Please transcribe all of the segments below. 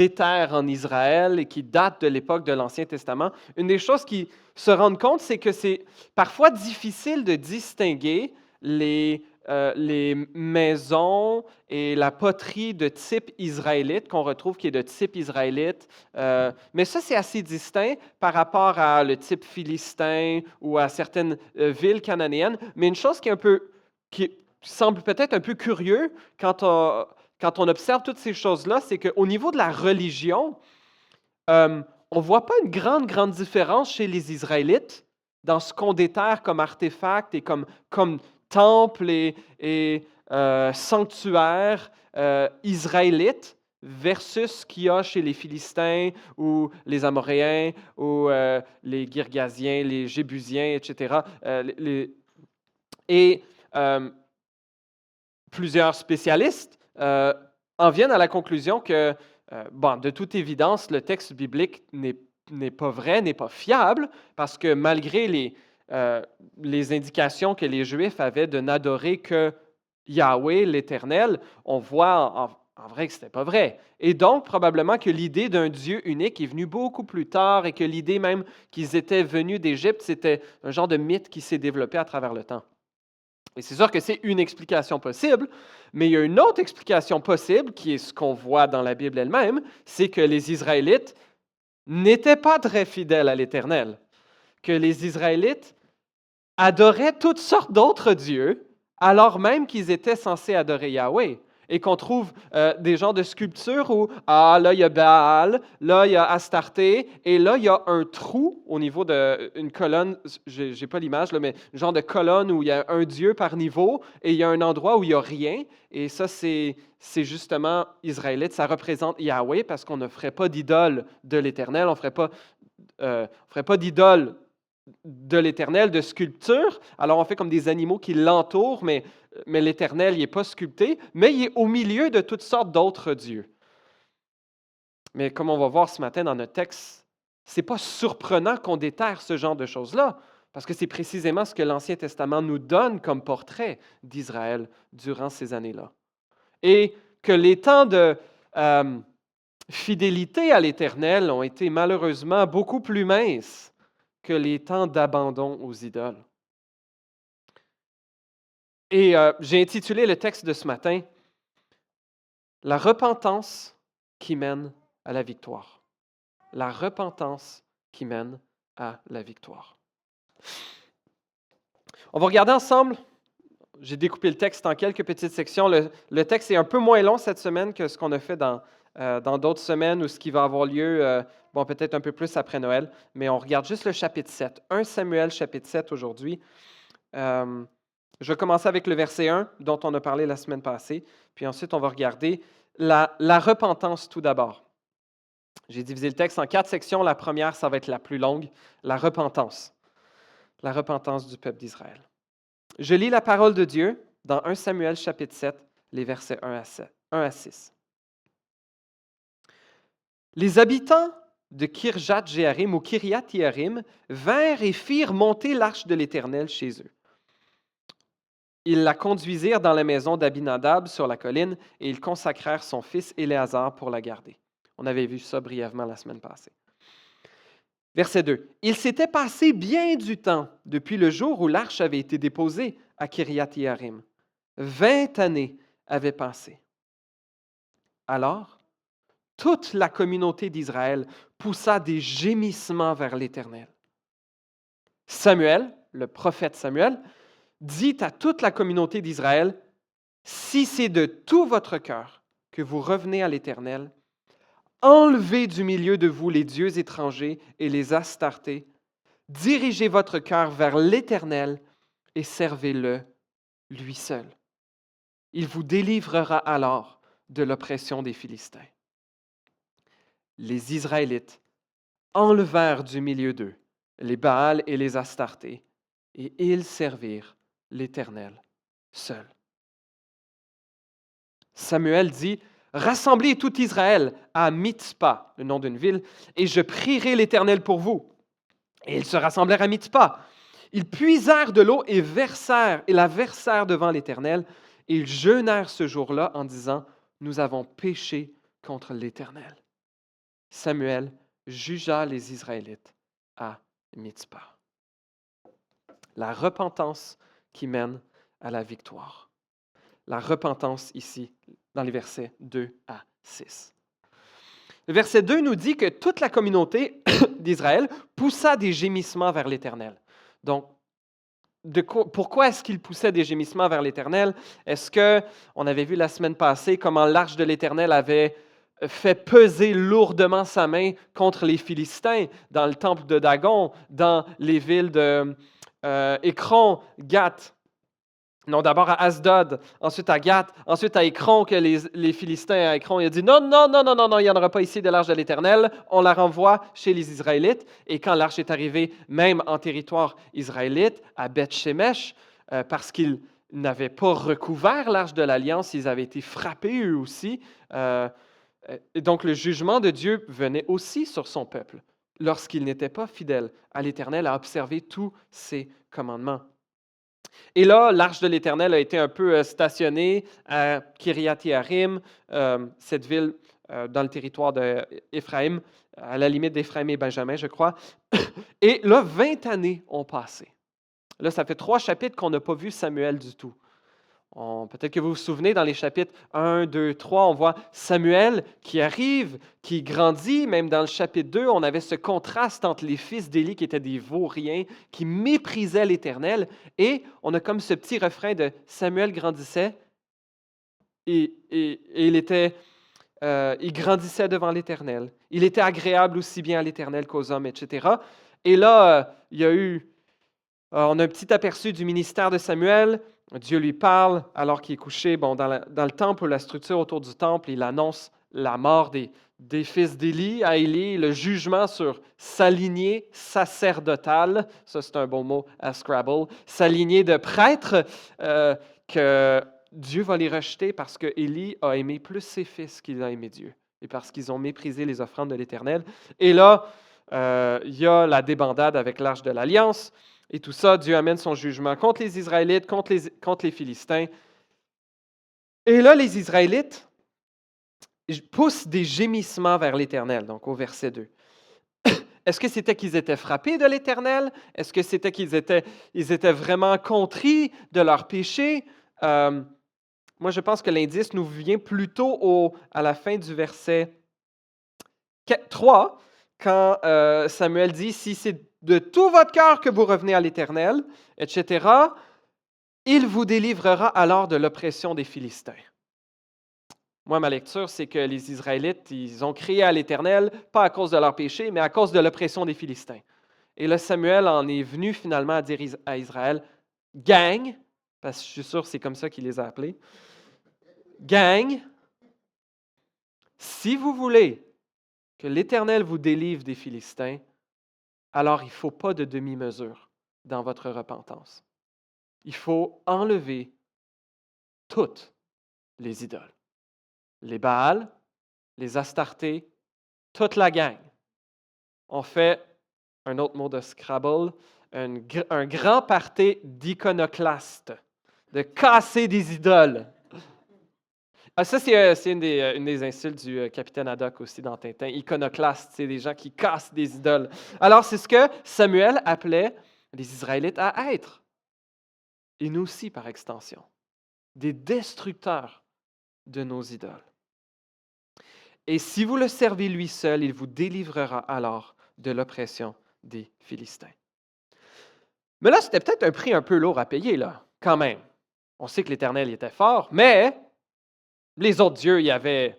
déterre en Israël et qui date de l'époque de l'Ancien Testament, une des choses qu'ils se rendent compte, c'est que c'est parfois difficile de distinguer les maisons et la poterie de type israélite qu'on retrouve qui est de type israélite. Mais ça, c'est assez distinct par rapport à le type philistin ou à certaines villes cananéennes. Mais une chose qui semble peut-être un peu curieux quand on observe toutes ces choses-là, c'est qu'au niveau de la religion, on ne voit pas une grande différence chez les Israélites dans ce qu'on déterre comme artefacts et comme temples et sanctuaires israélites versus ce qu'il y a chez les Philistins ou les Amoréens ou les Girgasiens, les Jébusiens, etc. Et plusieurs spécialistes en viennent à la conclusion que, de toute évidence, le texte biblique n'est pas vrai, n'est pas fiable, parce que malgré les indications que les Juifs avaient de n'adorer que Yahweh, l'Éternel, on voit en vrai que ce n'était pas vrai. Et donc, probablement que l'idée d'un Dieu unique est venue beaucoup plus tard et que l'idée même qu'ils étaient venus d'Égypte, c'était un genre de mythe qui s'est développé à travers le temps. Et c'est sûr que c'est une explication possible, mais il y a une autre explication possible, qui est ce qu'on voit dans la Bible elle-même, c'est que les Israélites n'étaient pas très fidèles à l'Éternel, que les Israélites adoraient toutes sortes d'autres dieux, alors même qu'ils étaient censés adorer Yahweh. Et qu'on trouve des genres de sculptures où, là, il y a Baal, là, il y a Astarté, et là, il y a un trou au niveau d'une colonne, je n'ai pas l'image, mais un genre de colonne où il y a un dieu par niveau, et il y a un endroit où il n'y a rien. Et ça, c'est justement israélite, ça représente Yahweh, parce qu'on ne ferait pas d'idole de l'Éternel, on ne ferait pas d'idole de l'Éternel, de sculpture. Alors, on fait comme des animaux qui l'entourent, mais l'Éternel, il n'est pas sculpté, mais il est au milieu de toutes sortes d'autres dieux. Mais comme on va voir ce matin dans notre texte, ce n'est pas surprenant qu'on déterre ce genre de choses-là, parce que c'est précisément ce que l'Ancien Testament nous donne comme portrait d'Israël durant ces années-là. Et que les temps de fidélité à l'Éternel ont été malheureusement beaucoup plus minces que les temps d'abandon aux idoles. Et j'ai intitulé le texte de ce matin « La repentance qui mène à la victoire ». La repentance qui mène à la victoire. On va regarder ensemble, j'ai découpé le texte en quelques petites sections. Le texte est un peu moins long cette semaine que ce qu'on a fait dans d'autres semaines ou ce qui va avoir lieu, peut-être un peu plus après Noël, mais on regarde juste le chapitre 7. 1 Samuel, chapitre 7 aujourd'hui. Je vais commencer avec le verset 1 dont on a parlé la semaine passée, puis ensuite on va regarder la repentance tout d'abord. J'ai divisé le texte en 4 sections. La première, ça va être la plus longue, la repentance du peuple d'Israël. Je lis la parole de Dieu dans 1 Samuel chapitre 7, les versets 1 à 6. Les habitants de Kirjat-Jéarim ou Kiriath-Jéarim vinrent et firent monter l'arche de l'Éternel chez eux. Ils la conduisirent dans la maison d'Abinadab sur la colline et ils consacrèrent son fils Éléazar pour la garder. On avait vu ça brièvement la semaine passée. Verset 2. Il s'était passé bien du temps depuis le jour où l'arche avait été déposée à Kiriath-Jéarim. 20 années avaient passé. Alors, toute la communauté d'Israël poussa des gémissements vers l'Éternel. Samuel, le prophète Samuel, dit à toute la communauté d'Israël, « Si c'est de tout votre cœur que vous revenez à l'Éternel, enlevez du milieu de vous les dieux étrangers et les Astartés, dirigez votre cœur vers l'Éternel et servez-le, lui seul. Il vous délivrera alors de l'oppression des Philistins. » Les Israélites enlevèrent du milieu d'eux les Baals et les Astartés, et ils servirent l'Éternel seul. Samuel dit, « Rassemblez tout Israël à Mitzpah, le nom d'une ville, et je prierai l'Éternel pour vous. » Et ils se rassemblèrent à Mitzpah. Ils puisèrent de l'eau et la versèrent devant l'Éternel, et ils jeûnèrent ce jour-là en disant, « Nous avons péché contre l'Éternel. » Samuel jugea les Israélites à Mitzpah. La repentance qui mène à la victoire. La repentance ici, dans les versets 2 à 6. Le verset 2 nous dit que toute la communauté d'Israël poussa des gémissements vers l'Éternel. Donc, pourquoi est-ce qu'ils poussaient des gémissements vers l'Éternel? Est-ce qu'on avait vu la semaine passée comment l'arche de l'Éternel avait fait peser lourdement sa main contre les Philistins dans le temple de Dagon, dans les villes de Écron, Gath? Non, d'abord à Asdod, ensuite à Gath, ensuite à Écron, que les Philistins à Écron, il a dit non, non, non, non, non, non, il n'y en aura pas ici de l'arche de l'Éternel. On la renvoie chez les Israélites. Et quand l'arche est arrivée, même en territoire israélite, à Beth-Shemesh, parce qu'ils n'avaient pas recouvert l'arche de l'Alliance, ils avaient été frappés eux aussi. Et donc le jugement de Dieu venait aussi sur son peuple, lorsqu'il n'était pas fidèle à l'Éternel, à observer tous ses commandements. Et là, l'arche de l'Éternel a été un peu stationnée à Kiriath-Yearim, cette ville dans le territoire d'Éphraïm, à la limite d'Éphraïm et Benjamin, je crois. Et là, 20 années ont passé. Là, ça fait 3 chapitres qu'on n'a pas vu Samuel du tout. Peut-être que vous vous souvenez, dans les chapitres 1, 2, 3, on voit Samuel qui arrive, qui grandit. Même dans le chapitre 2, on avait ce contraste entre les fils d'Élie qui étaient des vauriens, qui méprisaient l'Éternel. Et on a comme ce petit refrain de Samuel grandissait et il grandissait devant l'Éternel. Il était agréable aussi bien à l'Éternel qu'aux hommes, etc. Et là, on a un petit aperçu du ministère de Samuel. Dieu lui parle alors qu'il est couché dans le temple, ou la structure autour du temple. Il annonce la mort des fils d'Élie à Élie, le jugement sur sa lignée sacerdotale. Ça, c'est un bon mot à Scrabble. Sa lignée de prêtres, que Dieu va les rejeter parce que Élie a aimé plus ses fils qu'il a aimé Dieu et parce qu'ils ont méprisé les offrandes de l'Éternel. Et là, il y a la débandade avec l'arche de l'Alliance. Et tout ça, Dieu amène son jugement contre les Israélites, contre les Philistins. Et là, les Israélites poussent des gémissements vers l'Éternel, donc au verset 2. Est-ce que c'était qu'ils étaient frappés de l'Éternel? Est-ce que c'était qu'ils étaient vraiment contris de leur péché? Moi, je pense que l'indice nous vient plutôt à la fin du verset 3, quand Samuel dit « Si c'est de tout votre cœur que vous revenez à l'Éternel, etc., il vous délivrera alors de l'oppression des Philistins. » Moi, ma lecture, c'est que les Israélites, ils ont crié à l'Éternel, pas à cause de leur péché, mais à cause de l'oppression des Philistins. Et là, Samuel en est venu finalement à dire à Israël, « Gang », parce que je suis sûr que c'est comme ça qu'il les a appelés, « Gang, si vous voulez que l'Éternel vous délivre des Philistins, alors il ne faut pas de demi-mesure dans votre repentance. Il faut enlever toutes les idoles. Les Baals, les Astartés, toute la gang. On fait, un autre mot de Scrabble, un grand party d'iconoclastes, de casser des idoles. Ah, ça, c'est une des insultes du capitaine Haddock aussi dans Tintin. Iconoclaste, c'est des gens qui cassent des idoles. Alors, c'est ce que Samuel appelait les Israélites à être. Et nous aussi, par extension. Des destructeurs de nos idoles. Et si vous le servez lui seul, il vous délivrera alors de l'oppression des Philistins. Mais là, c'était peut-être un prix un peu lourd à payer, là, quand même. On sait que l'Éternel était fort, mais les autres dieux, il y avait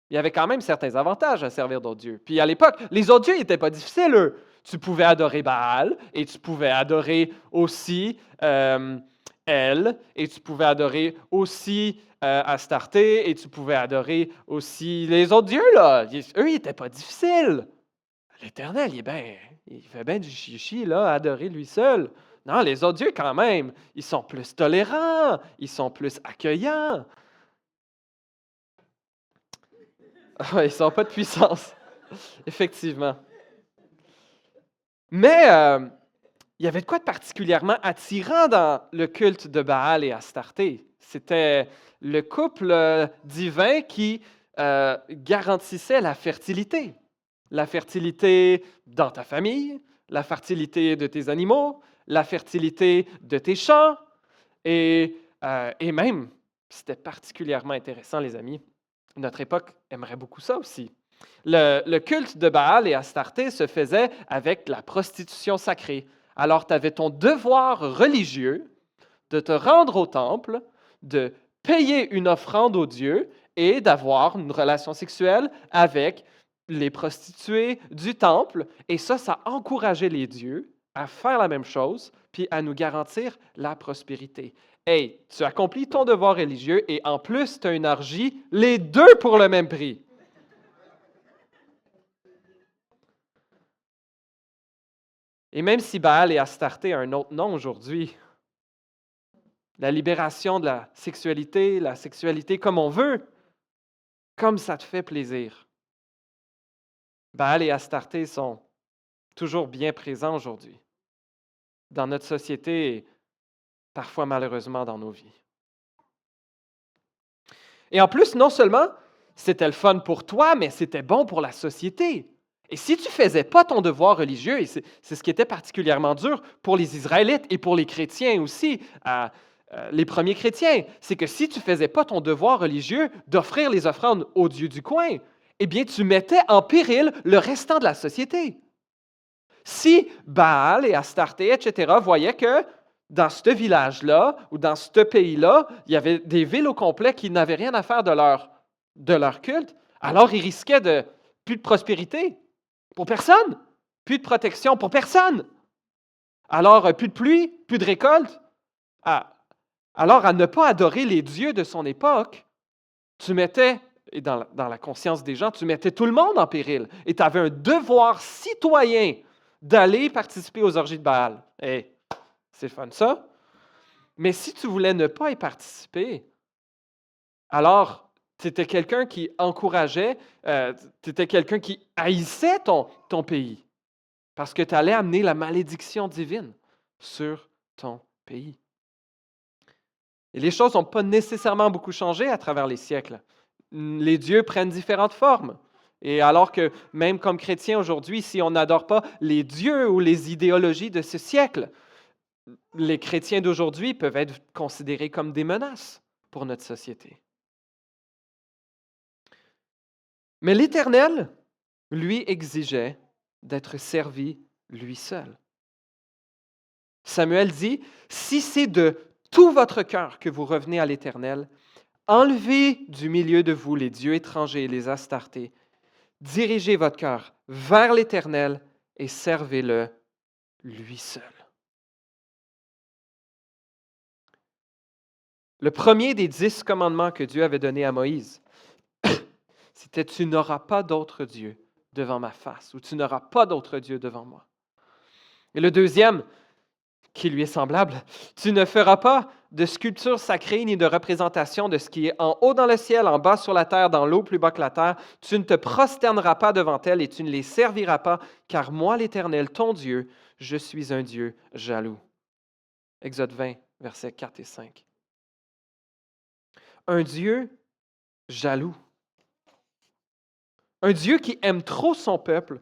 quand même certains avantages à servir d'autres dieux. Puis à l'époque, les autres dieux n'étaient pas difficiles, eux. Tu pouvais adorer Baal et tu pouvais adorer aussi El, et tu pouvais adorer aussi Astarté, et tu pouvais adorer aussi les autres dieux, là. Eux, ils n'étaient pas difficiles. L'Éternel, il fait bien du chichi, là, à adorer lui seul. Non, les autres dieux, quand même, ils sont plus tolérants, ils sont plus accueillants. Ils n'ont pas de puissance, effectivement. Mais il y avait de quoi de particulièrement attirant dans le culte de Baal et Astarté. C'était le couple divin qui garantissait la fertilité. La fertilité dans ta famille, la fertilité de tes animaux, la fertilité de tes champs. Et même, c'était particulièrement intéressant, les amis, notre époque aimerait beaucoup ça aussi. Le culte de Baal et Astarté se faisait avec la prostitution sacrée. Alors, tu avais ton devoir religieux de te rendre au temple, de payer une offrande au Dieu et d'avoir une relation sexuelle avec les prostituées du temple. Et ça encourageait les dieux à faire la même chose, puis à nous garantir la prospérité. Hey, tu accomplis ton devoir religieux et en plus, tu as une orgie, les deux pour le même prix. Et même si Baal et Astarté a un autre nom aujourd'hui, la libération de la sexualité comme on veut, comme ça te fait plaisir. Baal et Astarté sont toujours bien présents aujourd'hui dans notre société et parfois malheureusement dans nos vies. Et en plus, non seulement c'était le fun pour toi, mais c'était bon pour la société. Et si tu ne faisais pas ton devoir religieux, et c'est ce qui était particulièrement dur pour les Israélites et pour les chrétiens aussi, les premiers chrétiens, c'est que si tu ne faisais pas ton devoir religieux d'offrir les offrandes au Dieu du coin, eh bien, tu mettais en péril le restant de la société. Si Baal et Astarté, etc., voyaient que dans ce village-là ou dans ce pays-là, il y avait des villes au complet qui n'avaient rien à faire de leur culte, alors ils risquaient plus de prospérité pour personne, plus de protection pour personne. Alors, plus de pluie, plus de récolte. Alors, à ne pas adorer les dieux de son époque, tu mettais, et dans la conscience des gens, tu mettais tout le monde en péril. Et tu avais un devoir citoyen d'aller participer aux orgies de Baal. Hey, c'est fun ça. Mais si tu voulais ne pas y participer, alors tu étais quelqu'un qui encourageait, tu étais quelqu'un qui haïssait ton pays. Parce que tu allais amener la malédiction divine sur ton pays. Et les choses n'ont pas nécessairement beaucoup changé à travers les siècles. Les dieux prennent différentes formes. Et alors que même comme chrétiens aujourd'hui, si on n'adore pas les dieux ou les idéologies de ce siècle, les chrétiens d'aujourd'hui peuvent être considérés comme des menaces pour notre société. Mais l'Éternel, lui, exigeait d'être servi lui seul. Samuel dit, si c'est de tout votre cœur que vous revenez à l'Éternel, enlevez du milieu de vous les dieux étrangers et les Astartés, dirigez votre cœur vers l'Éternel et servez-le lui seul. Le premier des 10 commandements que Dieu avait donné à Moïse, c'était « Tu n'auras pas d'autre Dieu devant ma face » ou « Tu n'auras pas d'autre Dieu devant moi ». Et le deuxième, qui lui est semblable, « Tu ne feras pas de sculpture sacrée ni de représentation de ce qui est en haut dans le ciel, en bas sur la terre, dans l'eau plus bas que la terre. Tu ne te prosterneras pas devant elles et tu ne les serviras pas, car moi, l'Éternel, ton Dieu, je suis un Dieu jaloux. » Exode 20, versets 4 et 5. Un Dieu jaloux. Un Dieu qui aime trop son peuple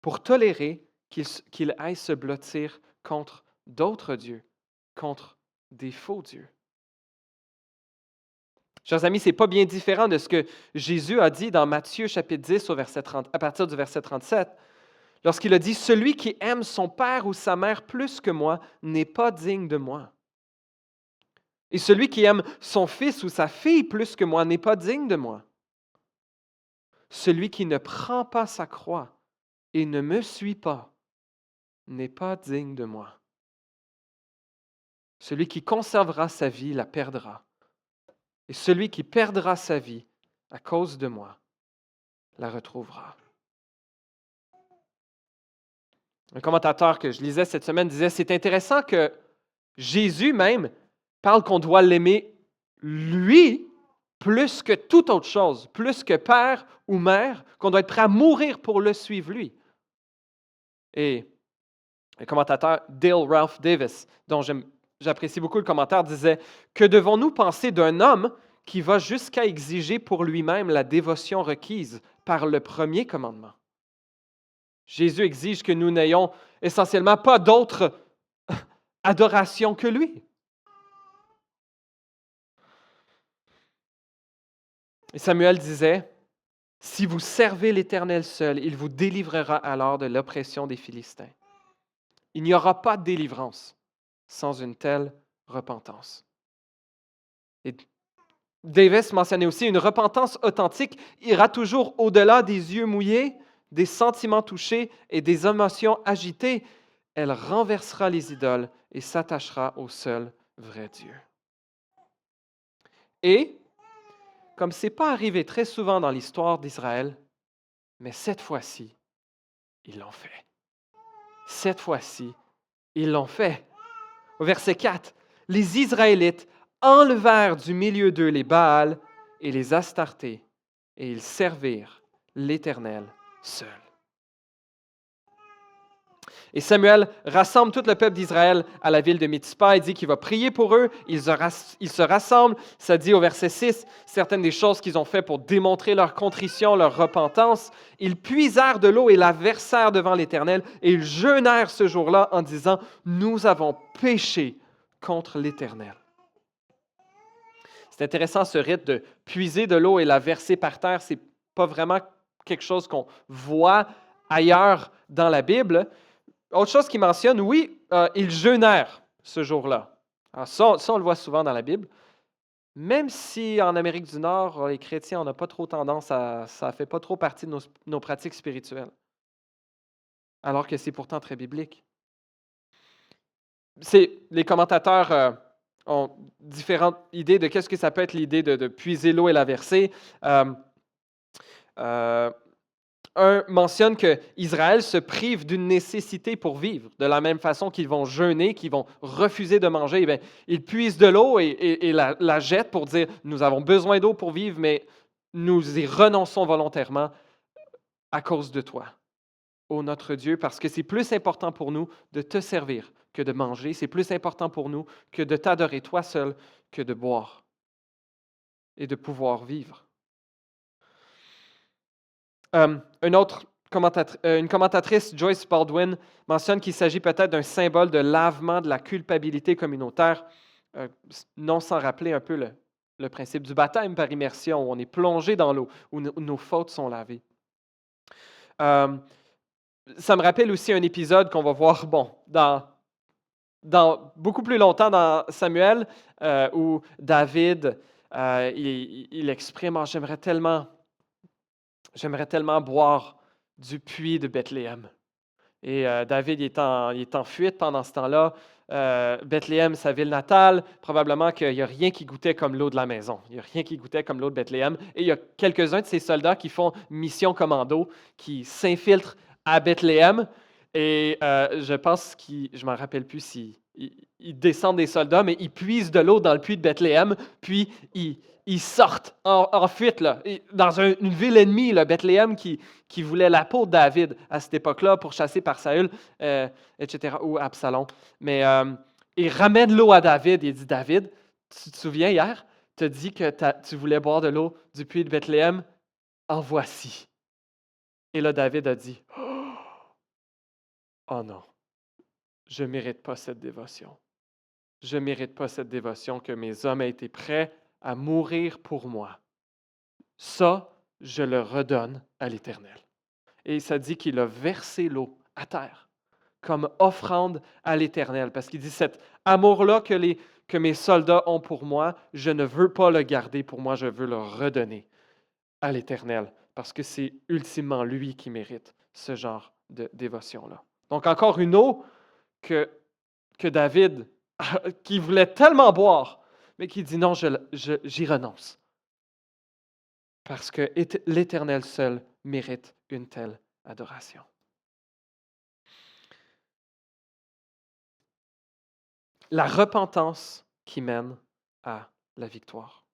pour tolérer qu'il aille se blottir contre d'autres dieux, contre des faux dieux. Chers amis, ce n'est pas bien différent de ce que Jésus a dit dans Matthieu chapitre 10 au verset 30, à partir du verset 37, lorsqu'il a dit « Celui qui aime son père ou sa mère plus que moi n'est pas digne de moi. Et celui qui aime son fils ou sa fille plus que moi n'est pas digne de moi. Celui qui ne prend pas sa croix et ne me suit pas n'est pas digne de moi. Celui qui conservera sa vie la perdra. Et celui qui perdra sa vie à cause de moi la retrouvera. » Un commentateur que je lisais cette semaine disait « C'est intéressant que Jésus même parle qu'on doit l'aimer lui plus que toute autre chose, plus que père ou mère, qu'on doit être prêt à mourir pour le suivre lui. » Et le commentateur Dale Ralph Davis, dont j'apprécie beaucoup le commentaire, disait « Que devons-nous penser d'un homme qui va jusqu'à exiger pour lui-même la dévotion requise par le premier commandement. Jésus exige que nous n'ayons essentiellement pas d'autre adoration que lui. Et Samuel disait, « Si vous servez l'Éternel seul, il vous délivrera alors de l'oppression des Philistins. » Il n'y aura pas de délivrance sans une telle repentance. Et Davis mentionnait aussi, une repentance authentique ira toujours au-delà des yeux mouillés, des sentiments touchés et des émotions agitées. Elle renversera les idoles et s'attachera au seul vrai Dieu. Et, comme ce n'est pas arrivé très souvent dans l'histoire d'Israël, mais cette fois-ci, ils l'ont fait. Cette fois-ci, ils l'ont fait. Au verset 4, les Israélites enlevèrent du milieu d'eux les Baals et les Astartés, et ils servirent l'Éternel seul. Et Samuel rassemble tout le peuple d'Israël à la ville de Mitzpah. Il dit qu'il va prier pour eux. Ils se rassemblent. Ça dit au verset 6 certaines des choses qu'ils ont fait pour démontrer leur contrition, leur repentance. Ils puisèrent de l'eau et la versèrent devant l'Éternel. Et ils jeûnèrent ce jour-là en disant, « Nous avons péché contre l'Éternel. » C'est intéressant ce rite de puiser de l'eau et la verser par terre. Ce n'est pas vraiment quelque chose qu'on voit ailleurs dans la Bible. Autre chose qu'il mentionne, oui, ils jeûnèrent ce jour-là. Alors ça, on le voit souvent dans la Bible. Même si en Amérique du Nord, les chrétiens, on n'a pas trop tendance ça ne fait pas trop partie de nos pratiques spirituelles. Alors que c'est pourtant très biblique. Les commentateurs ont différentes idées de qu'est-ce que ça peut être l'idée de puiser l'eau et la verser. Un mentionne qu'Israël se prive d'une nécessité pour vivre, de la même façon qu'ils vont jeûner, qu'ils vont refuser de manger. Eh bien, ils puisent de l'eau et la jettent pour dire, nous avons besoin d'eau pour vivre, mais nous y renonçons volontairement à cause de toi, ô notre Dieu, parce que c'est plus important pour nous de te servir que de manger, c'est plus important pour nous que de t'adorer toi seul, que de boire et de pouvoir vivre. Une commentatrice, Joyce Baldwin, mentionne qu'il s'agit peut-être d'un symbole de lavement de la culpabilité communautaire, non sans rappeler un peu le principe du baptême par immersion, où on est plongé dans l'eau, où nos fautes sont lavées. Ça me rappelle aussi un épisode qu'on va voir dans beaucoup plus longtemps dans Samuel, où David, il exprime, « J'aimerais tellement boire du puits de Bethléem. » Et David il est en fuite pendant ce temps-là. Bethléem, sa ville natale, probablement qu'il n'y a rien qui goûtait comme l'eau de la maison. Il n'y a rien qui goûtait comme l'eau de Bethléem. Et il y a quelques-uns de ces soldats qui font mission commando, qui s'infiltrent à Bethléem. Et je pense je ne me rappelle plus si ils descendent des soldats, mais ils puisent de l'eau dans le puits de Bethléem, puis ils sortent en fuite là, dans une ville ennemie, là, Bethléem, qui voulait la peau de David à cette époque-là pour chasser par Saül, etc., ou Absalom. Mais il ramène l'eau à David. Il dit, « David, tu te souviens hier, tu as dit que tu voulais boire de l'eau du puits de Bethléem? En voici. » Et là, David a dit, « Oh non, je ne mérite pas cette dévotion. Je ne mérite pas cette dévotion que mes hommes aient été prêts à mourir pour moi. Ça, je le redonne à l'Éternel. » Et ça dit qu'il a versé l'eau à terre comme offrande à l'Éternel. Parce qu'il dit, cet amour-là que mes soldats ont pour moi, je ne veux pas le garder pour moi, je veux le redonner à l'Éternel. Parce que c'est ultimement lui qui mérite ce genre de dévotion-là. Donc encore une eau que David, qui voulait tellement boire, mais qui dit non, j'y renonce. Parce que l'Éternel seul mérite une telle adoration. La repentance qui mène à la victoire.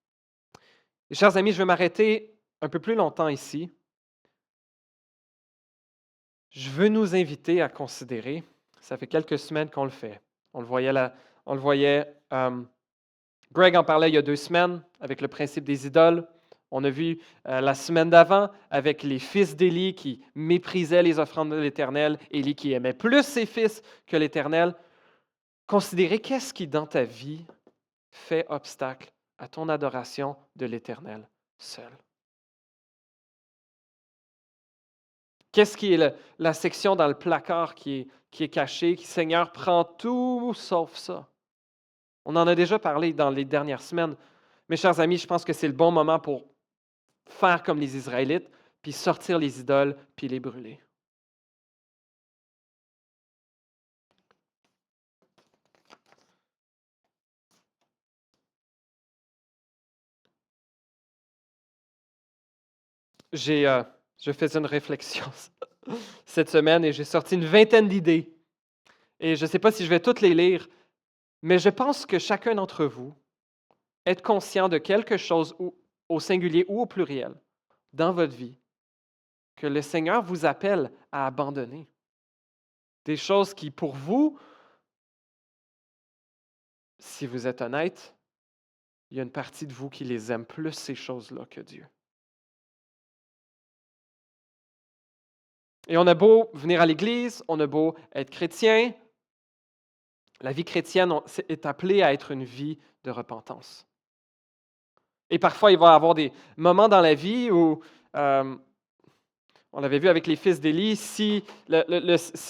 Et chers amis, je vais m'arrêter un peu plus longtemps ici. Je veux nous inviter à considérer, ça fait quelques semaines qu'on le fait, on le voyait Greg en parlait il y a 2 semaines avec le principe des idoles. On a vu la semaine d'avant avec les fils d'Élie qui méprisaient les offrandes de l'Éternel, Élie qui aimait plus ses fils que l'Éternel. Considérez qu'est-ce qui, dans ta vie, fait obstacle à ton adoration de l'Éternel seul. Qu'est-ce qui est la section dans le placard qui est cachée, qui, Seigneur, prend tout sauf ça? On en a déjà parlé dans les dernières semaines. Mes chers amis, je pense que c'est le bon moment pour faire comme les Israélites, puis sortir les idoles, puis les brûler. Je faisais une réflexion cette semaine et j'ai sorti une vingtaine d'idées. Et je ne sais pas si je vais toutes les lire, mais je pense que chacun d'entre vous est conscient de quelque chose au singulier ou au pluriel dans votre vie que le Seigneur vous appelle à abandonner. Des choses qui, pour vous, si vous êtes honnête, il y a une partie de vous qui les aime plus, ces choses-là, que Dieu. Et on a beau venir à l'Église, on a beau être chrétien, la vie chrétienne est appelée à être une vie de repentance. Et parfois, il va y avoir des moments dans la vie où, on l'avait vu avec les fils d'Élie, si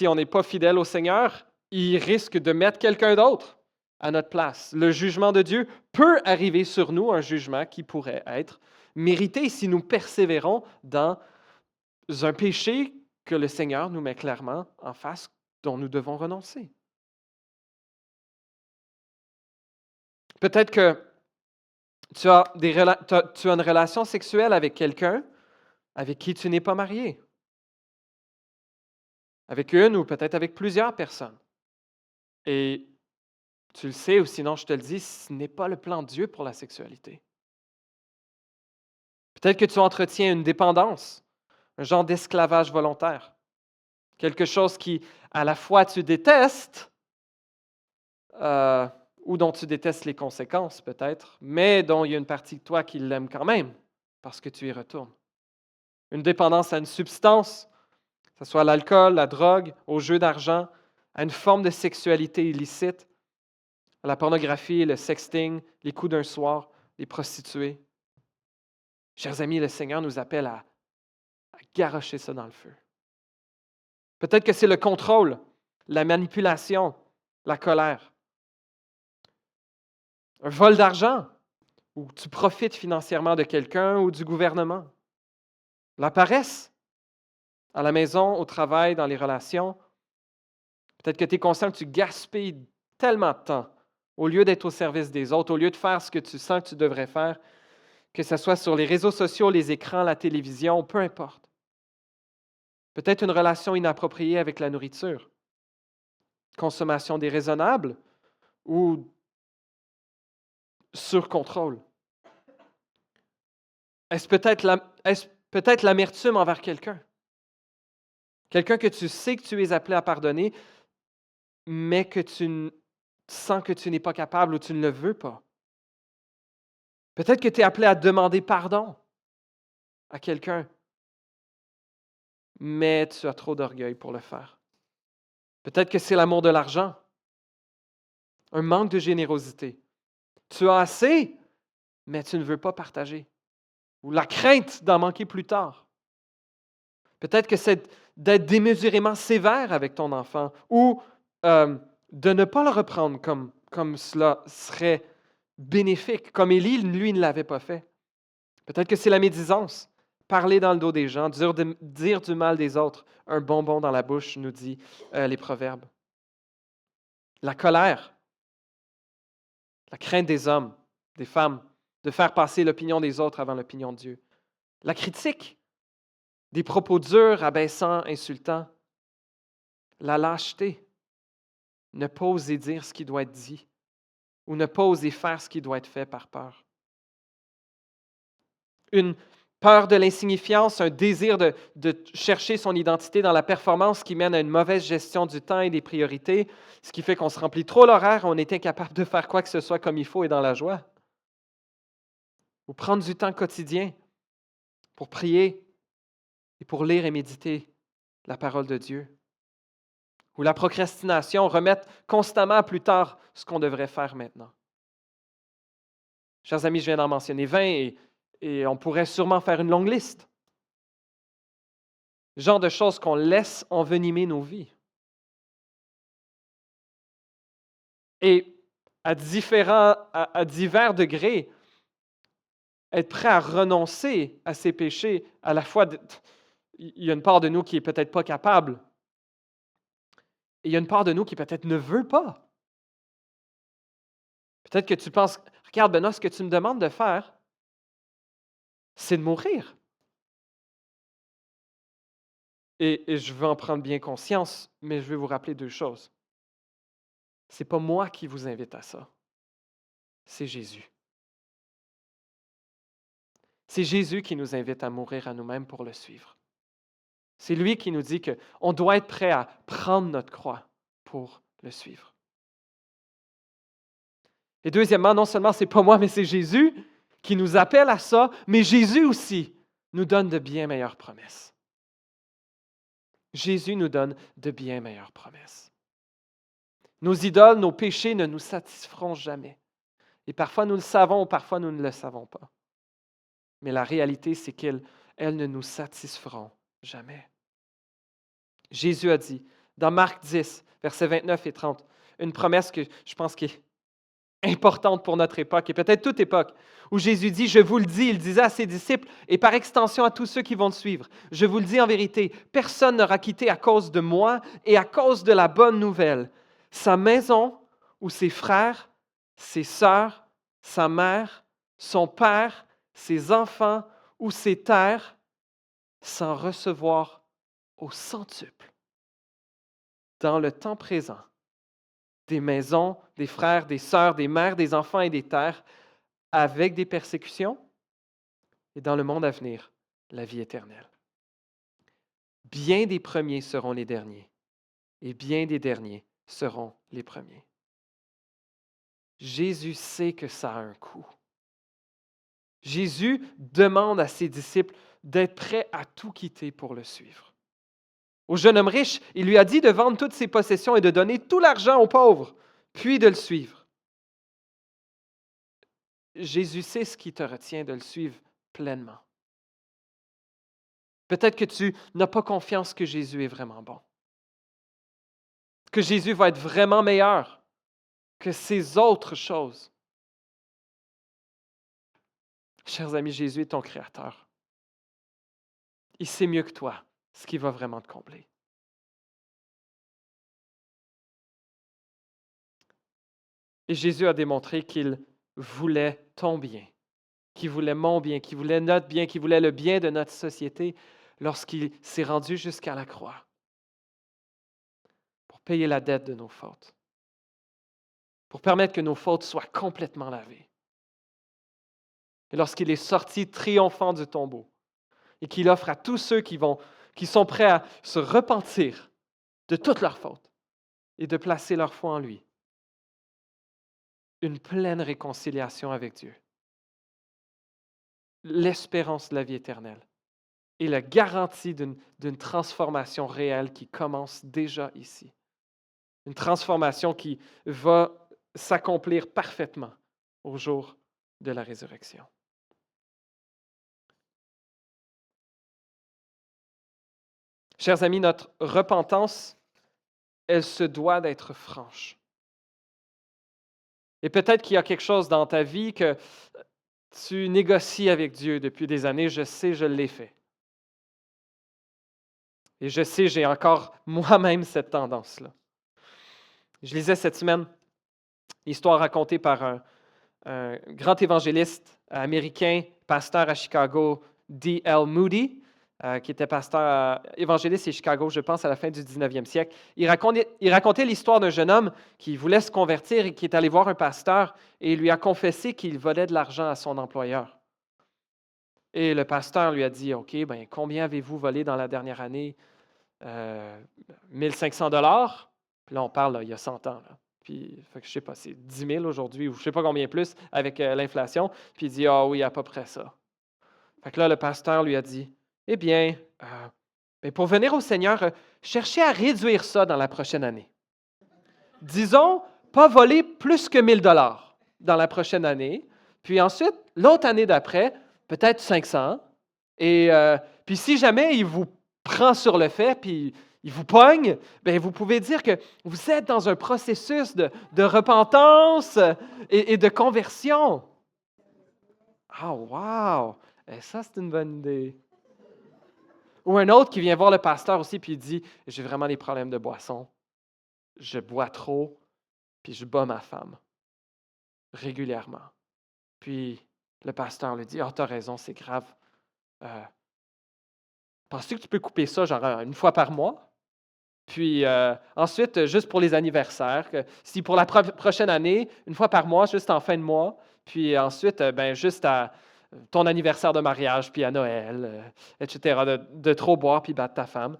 on n'est pas fidèle au Seigneur, il risque de mettre quelqu'un d'autre à notre place. Le jugement de Dieu peut arriver sur nous, un jugement qui pourrait être mérité si nous persévérons dans un péché que le Seigneur nous met clairement en face, dont nous devons renoncer. Peut-être que tu as une relation sexuelle avec quelqu'un avec qui tu n'es pas marié. Avec une ou peut-être avec plusieurs personnes. Et tu le sais, ou sinon je te le dis, ce n'est pas le plan de Dieu pour la sexualité. Peut-être que tu entretiens une dépendance, un genre d'esclavage volontaire. Quelque chose qui, à la fois, tu détestes, ou dont tu détestes les conséquences peut-être, mais dont il y a une partie de toi qui l'aime quand même, parce que tu y retournes. Une dépendance à une substance, que ce soit l'alcool, la drogue, au jeu d'argent, à une forme de sexualité illicite, à la pornographie, le sexting, les coups d'un soir, les prostituées. Chers amis, le Seigneur nous appelle à garrocher ça dans le feu. Peut-être que c'est le contrôle, la manipulation, la colère. Un vol d'argent, où tu profites financièrement de quelqu'un ou du gouvernement. La paresse, à la maison, au travail, dans les relations. Peut-être que tu es conscient que tu gaspilles tellement de temps au lieu d'être au service des autres, au lieu de faire ce que tu sens que tu devrais faire, que ce soit sur les réseaux sociaux, les écrans, la télévision, peu importe. Peut-être une relation inappropriée avec la nourriture, consommation déraisonnable ou surcontrôle. Est-ce peut-être l'amertume envers quelqu'un? Quelqu'un que tu sais que tu es appelé à pardonner, mais que tu sens que tu n'es pas capable ou tu ne le veux pas. Peut-être que tu es appelé à demander pardon à quelqu'un, mais tu as trop d'orgueil pour le faire. Peut-être que c'est l'amour de l'argent, un manque de générosité. Tu as assez, mais tu ne veux pas partager. Ou la crainte d'en manquer plus tard. Peut-être que c'est d'être démesurément sévère avec ton enfant ou de ne pas le reprendre comme cela serait bénéfique, comme Élie, lui, ne l'avait pas fait. Peut-être que c'est la médisance, parler dans le dos des gens, dire du mal des autres, un bonbon dans la bouche, nous dit les Proverbes. La colère, la crainte des hommes, des femmes, de faire passer l'opinion des autres avant l'opinion de Dieu. La critique, des propos durs, abaissants, insultants. La lâcheté, ne pas oser dire ce qui doit être dit ou ne pas oser faire ce qui doit être fait par peur. Une peur de l'insignifiance, un désir de chercher son identité dans la performance qui mène à une mauvaise gestion du temps et des priorités, ce qui fait qu'on se remplit trop l'horaire, on est incapable de faire quoi que ce soit comme il faut et dans la joie. ou prendre du temps quotidien pour prier et pour lire et méditer la parole de Dieu. Ou la procrastination, remettre constamment à plus tard ce qu'on devrait faire maintenant. Chers amis, je viens d'en mentionner 20 et on pourrait sûrement faire une longue liste. Le genre de choses qu'on laisse envenimer nos vies. Et à divers degrés, être prêt à renoncer à ces péchés, à la fois, il y a une part de nous qui est peut-être pas capable, et il y a une part de nous qui peut-être ne veut pas. Peut-être que tu penses, regarde Benoît, ce que tu me demandes de faire, c'est de mourir. Et je veux en prendre bien conscience, mais je vais vous rappeler deux choses. Ce n'est pas moi qui vous invite à ça, c'est Jésus. C'est Jésus qui nous invite à mourir à nous-mêmes pour le suivre. C'est lui qui nous dit qu'on doit être prêt à prendre notre croix pour le suivre. Et deuxièmement, non seulement ce n'est pas moi, mais c'est Jésus qui nous appelle à ça, mais Jésus aussi nous donne de bien meilleures promesses. Jésus nous donne de bien meilleures promesses. Nos idoles, nos péchés ne nous satisferont jamais. Et parfois nous le savons, parfois nous ne le savons pas. Mais la réalité, c'est qu'elles ne nous satisferont jamais. Jésus a dit, dans Marc 10, versets 29 et 30, une promesse que je pense qui est importante pour notre époque et peut-être toute époque, où Jésus dit, je vous le dis, il disait à ses disciples et par extension à tous ceux qui vont le suivre, je vous le dis en vérité, personne n'aura quitté à cause de moi et à cause de la bonne nouvelle sa maison ou ses frères, ses sœurs, sa mère, son père, ses enfants ou ses terres, sans recevoir au centuple, dans le temps présent, des maisons, des frères, des sœurs, des mères, des enfants et des terres, avec des persécutions, et dans le monde à venir, la vie éternelle. Bien des premiers seront les derniers, et bien des derniers seront les premiers. Jésus sait que ça a un coût. Jésus demande à ses disciples d'être prêts à tout quitter pour le suivre. Au jeune homme riche, il lui a dit de vendre toutes ses possessions et de donner tout l'argent aux pauvres, puis de le suivre. Jésus sait ce qui te retient de le suivre pleinement. Peut-être que tu n'as pas confiance que Jésus est vraiment bon, que Jésus va être vraiment meilleur que ces autres choses. Chers amis, Jésus est ton Créateur. Il sait mieux que toi ce qui va vraiment te combler. Et Jésus a démontré qu'il voulait ton bien, qu'il voulait mon bien, qu'il voulait notre bien, qu'il voulait le bien de notre société lorsqu'il s'est rendu jusqu'à la croix pour payer la dette de nos fautes, pour permettre que nos fautes soient complètement lavées. Et lorsqu'il est sorti triomphant du tombeau et qu'il offre à tous ceux qui sont prêts à se repentir de toutes leurs fautes et de placer leur foi en lui, une pleine réconciliation avec Dieu, l'espérance de la vie éternelle et la garantie d'une transformation réelle qui commence déjà ici. Une transformation qui va s'accomplir parfaitement au jour de la résurrection. Chers amis, notre repentance, elle se doit d'être franche. Et peut-être qu'il y a quelque chose dans ta vie que tu négocies avec Dieu depuis des années. Je sais, je l'ai fait. Et je sais, j'ai encore moi-même cette tendance-là. Je lisais cette semaine l'histoire racontée par un grand évangéliste américain, pasteur à Chicago, D.L. Moody, qui était pasteur évangéliste à Chicago, je pense, à la fin du 19e siècle. Il racontait l'histoire d'un jeune homme qui voulait se convertir et qui est allé voir un pasteur et il lui a confessé qu'il volait de l'argent à son employeur. Et le pasteur lui a dit, OK, ben, combien avez-vous volé dans la dernière année? 1500 $. Puis là, on parle il y a 100 ans. Là. Puis, fait que je sais pas, c'est 10 000 aujourd'hui, ou je sais pas combien plus avec l'inflation. Puis il dit, ah oui, à peu près ça. Fait que là, le pasteur lui a dit, eh bien, ben, pour venir au Seigneur, cherchez à réduire ça dans la prochaine année. Disons, pas voler plus que 1 000 $ dans la prochaine année. Puis ensuite, l'autre année d'après, peut-être 500. Et puis si jamais il vous prend sur le fait, puis il vous pogne, bien, vous pouvez dire que vous êtes dans un processus de repentance et de conversion. Ah, wow! Et ça, c'est une bonne idée. Ou un autre qui vient voir le pasteur aussi, puis il dit, j'ai vraiment des problèmes de boisson. Je bois trop, puis je bats ma femme régulièrement. Puis le pasteur lui dit, ah, tu as raison, c'est grave. Penses-tu que tu peux couper ça genre une fois par mois? Puis ensuite, juste pour les anniversaires, si pour la prochaine année, une fois par mois, juste en fin de mois, puis ensuite, ben, juste à ton anniversaire de mariage, puis à Noël, etc., de trop boire, puis battre ta femme.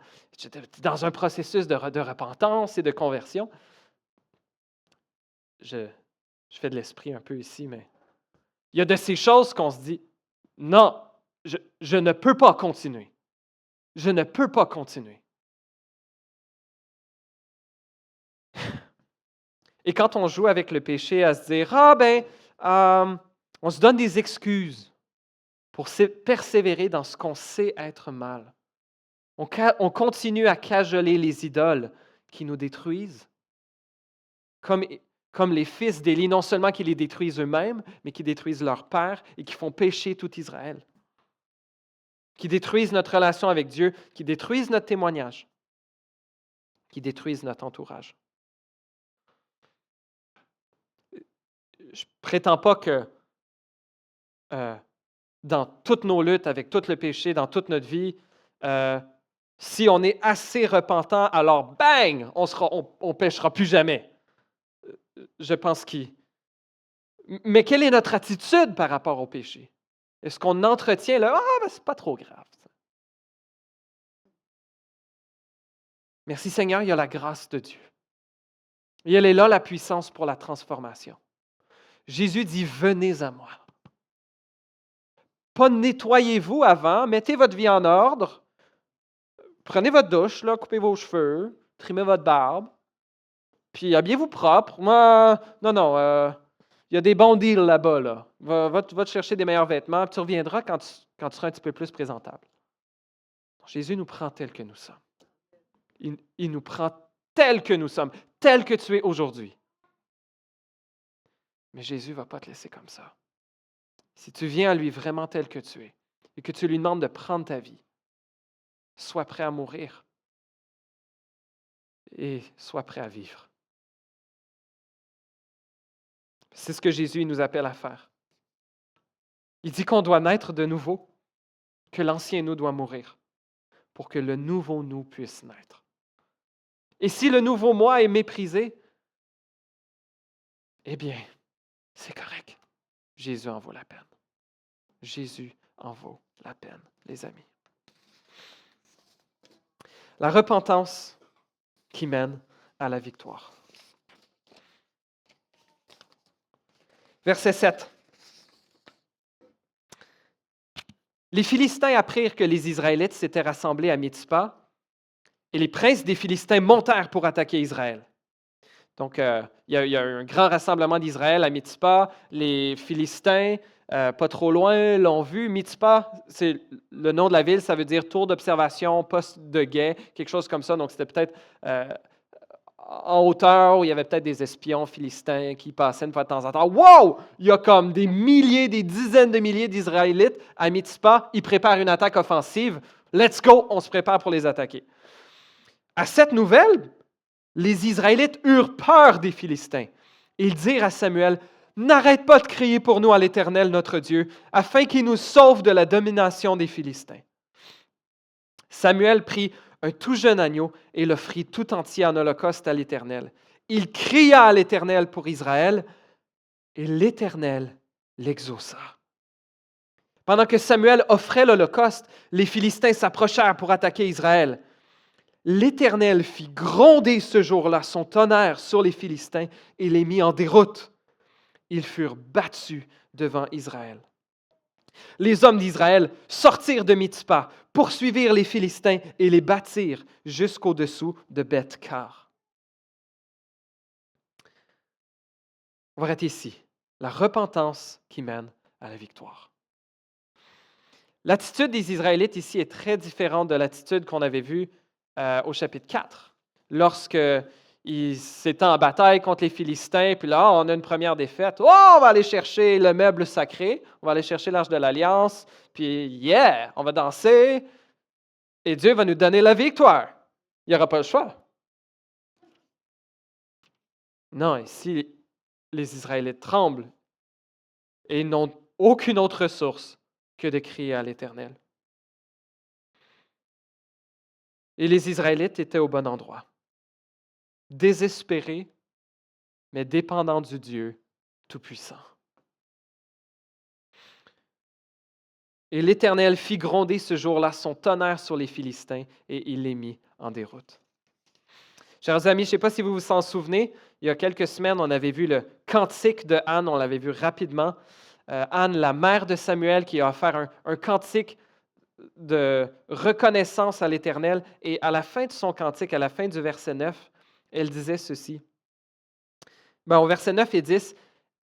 Dans un processus de repentance et de conversion. Je fais de l'esprit un peu ici, mais il y a de ces choses qu'on se dit, non, je ne peux pas continuer. Je ne peux pas continuer. Et quand on joue avec le péché à se dire, ah ben, on se donne des excuses pour persévérer dans ce qu'on sait être mal. On continue à cajoler les idoles qui nous détruisent, comme les fils d'Élie, non seulement qui les détruisent eux-mêmes, mais qui détruisent leur père et qui font pécher tout Israël, qui détruisent notre relation avec Dieu, qui détruisent notre témoignage, qui détruisent notre entourage. Je ne prétends pas que dans toutes nos luttes, avec tout le péché, dans toute notre vie, si on est assez repentant, alors bang, on péchera plus jamais. Je pense qu'il. Mais quelle est notre attitude par rapport au péché? Est-ce qu'on entretient le ben, c'est pas trop grave. Ça. Merci Seigneur, il y a la grâce de Dieu. Et elle est là, la puissance pour la transformation. Jésus dit, venez à moi. Pas nettoyez-vous avant, mettez votre vie en ordre, prenez votre douche, là, coupez vos cheveux, trimez votre barbe, puis habillez-vous propre. Non, il y a des bons deals là-bas. Là. Va te chercher des meilleurs vêtements, puis tu reviendras quand tu seras un petit peu plus présentable. Jésus nous prend tel que nous sommes. Il nous prend tel que nous sommes, tel que tu es aujourd'hui. Mais Jésus ne va pas te laisser comme ça. Si tu viens à lui vraiment tel que tu es et que tu lui demandes de prendre ta vie, sois prêt à mourir et sois prêt à vivre. C'est ce que Jésus nous appelle à faire. Il dit qu'on doit naître de nouveau, que l'ancien nous doit mourir pour que le nouveau nous puisse naître. Et si le nouveau moi est méprisé, eh bien, c'est correct. Jésus en vaut la peine. Jésus en vaut la peine, les amis. La repentance qui mène à la victoire. Verset 7. Les Philistins apprirent que les Israélites s'étaient rassemblés à Mitzpa et les princes des Philistins montèrent pour attaquer Israël. Donc, il y a eu un grand rassemblement d'Israël à Mitzpa. Les Philistins, pas trop loin, l'ont vu. Mitzpa, c'est le nom de la ville, ça veut dire tour d'observation, poste de guet, quelque chose comme ça. Donc, c'était peut-être en hauteur où il y avait peut-être des espions philistins qui passaient une fois de temps en temps. Wow! Il y a comme des milliers, des dizaines de milliers d'Israélites à Mitzpa. Ils préparent une attaque offensive. Let's go! On se prépare pour les attaquer. À cette nouvelle, les Israélites eurent peur des Philistins. Ils dirent à Samuel, « N'arrête pas de crier pour nous à l'Éternel notre Dieu, afin qu'il nous sauve de la domination des Philistins. » Samuel prit un tout jeune agneau et l'offrit tout entier en holocauste à l'Éternel. Il cria à l'Éternel pour Israël, et l'Éternel l'exauça. Pendant que Samuel offrait l'holocauste, les Philistins s'approchèrent pour attaquer Israël. L'Éternel fit gronder ce jour-là son tonnerre sur les Philistins et les mit en déroute. Ils furent battus devant Israël. Les hommes d'Israël sortirent de Mitzpa, poursuivirent les Philistins et les battirent jusqu'au-dessous de Beth-Kar. On va arrêter ici. La repentance qui mène à la victoire. L'attitude des Israélites ici est très différente de l'attitude qu'on avait vue au chapitre 4, lorsqu'ils s'étaient en bataille contre les Philistins, puis là, on a une première défaite. Oh, on va aller chercher le meuble sacré, on va aller chercher l'Arche de l'Alliance, puis yeah, on va danser, et Dieu va nous donner la victoire. Il n'y aura pas le choix. Non, ici, les Israélites tremblent et n'ont aucune autre source que de crier à l'Éternel. Et les Israélites étaient au bon endroit, désespérés, mais dépendants du Dieu Tout-Puissant. Et l'Éternel fit gronder ce jour-là son tonnerre sur les Philistins et il les mit en déroute. Chers amis, je ne sais pas si vous vous en souvenez, il y a quelques semaines, on avait vu le cantique de Anne, on l'avait vu rapidement. Anne, la mère de Samuel, qui a offert un cantique de reconnaissance à l'Éternel. Et à la fin de son cantique, à la fin du verset 9, elle disait ceci. Au verset 9 et 10,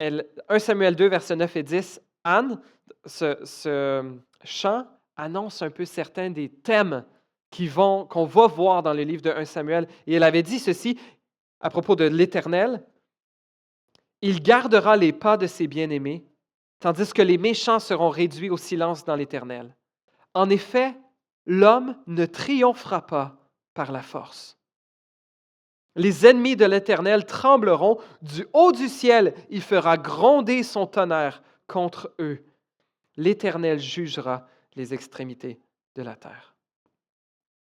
1 Samuel 2, verset 9 et 10, Anne, ce chant annonce un peu certains des thèmes qu'on va voir dans le livre de 1 Samuel. Et elle avait dit ceci à propos de l'Éternel. Il gardera les pas de ses bien-aimés, tandis que les méchants seront réduits au silence dans l'Éternel. En effet, l'homme ne triomphera pas par la force. Les ennemis de l'Éternel trembleront. Du haut du ciel, il fera gronder son tonnerre contre eux. L'Éternel jugera les extrémités de la terre.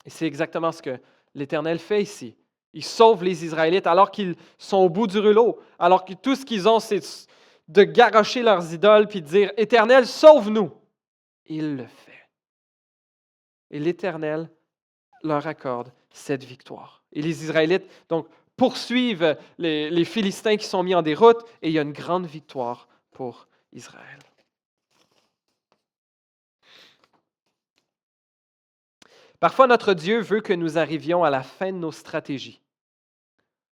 Et c'est exactement ce que l'Éternel fait ici. Il sauve les Israélites alors qu'ils sont au bout du rouleau, alors que tout ce qu'ils ont, c'est de garrocher leurs idoles puis de dire « Éternel, sauve-nous ». Il le fait. Et l'Éternel leur accorde cette victoire. Et les Israélites, donc, poursuivent les Philistins qui sont mis en déroute et il y a une grande victoire pour Israël. Parfois, notre Dieu veut que nous arrivions à la fin de nos stratégies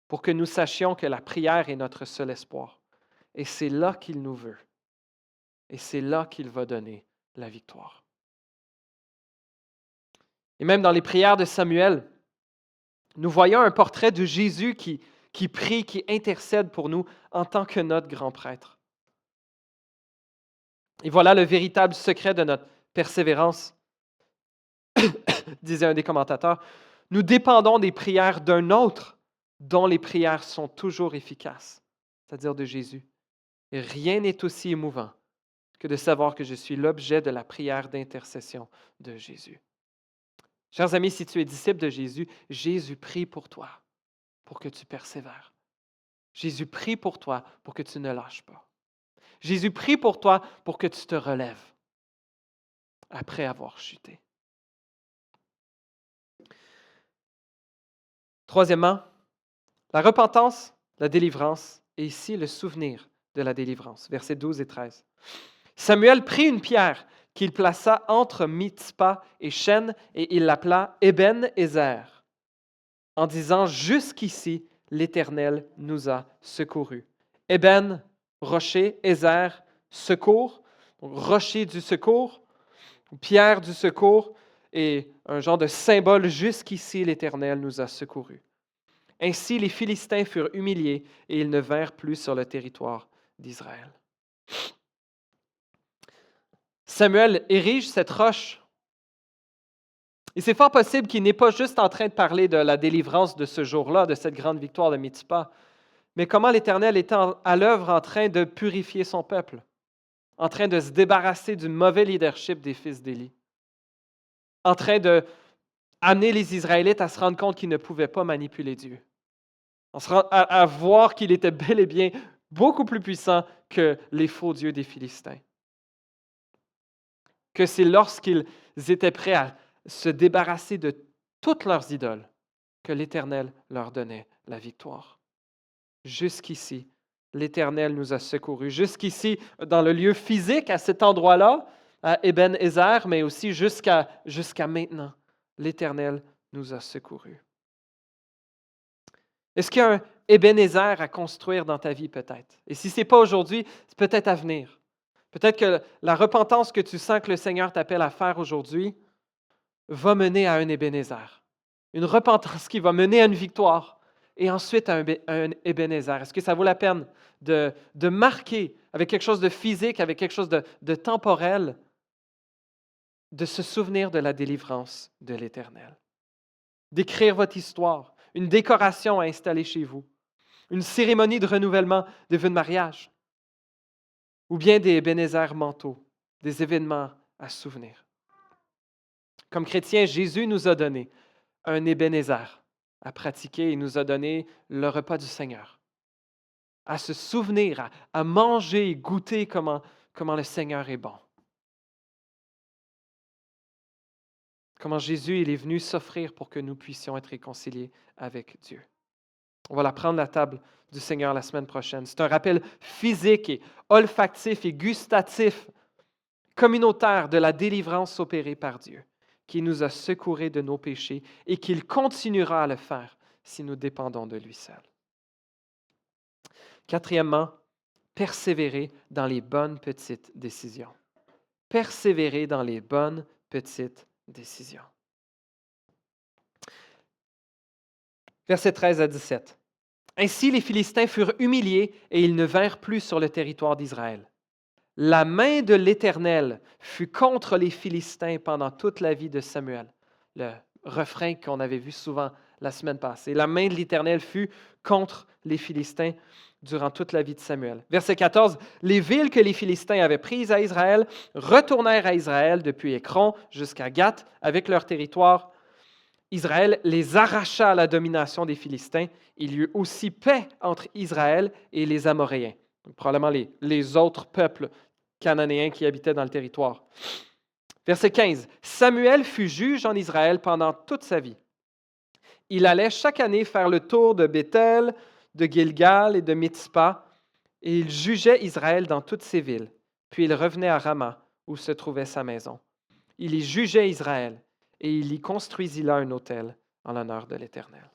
pour que nous sachions que la prière est notre seul espoir. Et c'est là qu'il nous veut. Et c'est là qu'il va donner la victoire. Et même dans les prières de Samuel, nous voyons un portrait de Jésus qui prie, qui intercède pour nous en tant que notre grand prêtre. Et voilà le véritable secret de notre persévérance, disait un des commentateurs. Nous dépendons des prières d'un autre dont les prières sont toujours efficaces, c'est-à-dire de Jésus. Et rien n'est aussi émouvant que de savoir que je suis l'objet de la prière d'intercession de Jésus. Chers amis, si tu es disciple de Jésus, Jésus prie pour toi, pour que tu persévères. Jésus prie pour toi, pour que tu ne lâches pas. Jésus prie pour toi, pour que tu te relèves après avoir chuté. Troisièmement, la repentance, la délivrance, et ici le souvenir de la délivrance. Versets 12 et 13. Samuel prit une pierre qu'il plaça entre Mitzpa et Shen, et il l'appela Eben-Ézer, en disant « Jusqu'ici, l'Éternel nous a secourus. » Eben, rocher, Ézer, secours, donc rocher du secours, pierre du secours, et un genre de symbole « Jusqu'ici, l'Éternel nous a secourus. » Ainsi, les Philistins furent humiliés et ils ne vinrent plus sur le territoire d'Israël. Samuel érige cette roche. Et c'est fort possible qu'il n'est pas juste en train de parler de la délivrance de ce jour-là, de cette grande victoire de Mitzpa, mais comment l'Éternel était à l'œuvre en train de purifier son peuple, en train de se débarrasser du mauvais leadership des fils d'Élie, en train d'amener les Israélites à se rendre compte qu'ils ne pouvaient pas manipuler Dieu, à voir qu'il était bel et bien beaucoup plus puissant que les faux dieux des Philistins. Que c'est lorsqu'ils étaient prêts à se débarrasser de toutes leurs idoles, que l'Éternel leur donnait la victoire. Jusqu'ici, l'Éternel nous a secourus. Jusqu'ici, dans le lieu physique, à cet endroit-là, à Eben-Ézer, mais aussi jusqu'à maintenant, l'Éternel nous a secourus. Est-ce qu'il y a un Ebenezer à construire dans ta vie peut-être? Et si ce n'est pas aujourd'hui, c'est peut-être à venir. Peut-être que la repentance que tu sens que le Seigneur t'appelle à faire aujourd'hui va mener à un Ebenezer. Une repentance qui va mener à une victoire et ensuite à un Ebenezer. Est-ce que ça vaut la peine de marquer avec quelque chose de physique, avec quelque chose de temporel, de se souvenir de la délivrance de l'Éternel? D'écrire votre histoire, une décoration à installer chez vous, une cérémonie de renouvellement de vœux de mariage, ou bien des Ebenezer mentaux, des événements à souvenir. Comme chrétiens, Jésus nous a donné un Ebenezer à pratiquer. Il nous a donné le repas du Seigneur, à se souvenir, à manger et goûter comment le Seigneur est bon. Comment Jésus il est venu s'offrir pour que nous puissions être réconciliés avec Dieu. On va la prendre la table du Seigneur la semaine prochaine. C'est un rappel physique et olfactif et gustatif, communautaire de la délivrance opérée par Dieu, qui nous a secourés de nos péchés et qu'il continuera à le faire si nous dépendons de lui seul. Quatrièmement, persévérer dans les bonnes petites décisions. Persévérer dans les bonnes petites décisions. Versets 13 à 17. Ainsi, les Philistins furent humiliés et ils ne vinrent plus sur le territoire d'Israël. La main de l'Éternel fut contre les Philistins pendant toute la vie de Samuel. Le refrain qu'on avait vu souvent la semaine passée. La main de l'Éternel fut contre les Philistins durant toute la vie de Samuel. Verset 14. Les villes que les Philistins avaient prises à Israël retournèrent à Israël depuis Écron jusqu'à Gath avec leur territoire. Israël les arracha à la domination des Philistins. Il y eut aussi paix entre Israël et les Amoréens. Donc, probablement les autres peuples cananéens qui habitaient dans le territoire. Verset 15. Samuel fut juge en Israël pendant toute sa vie. Il allait chaque année faire le tour de Béthel, de Gilgal et de Mitzpah, et il jugeait Israël dans toutes ses villes. Puis il revenait à Rama, où se trouvait sa maison. Il y jugeait Israël, et il y construisit là un autel en l'honneur de l'Éternel.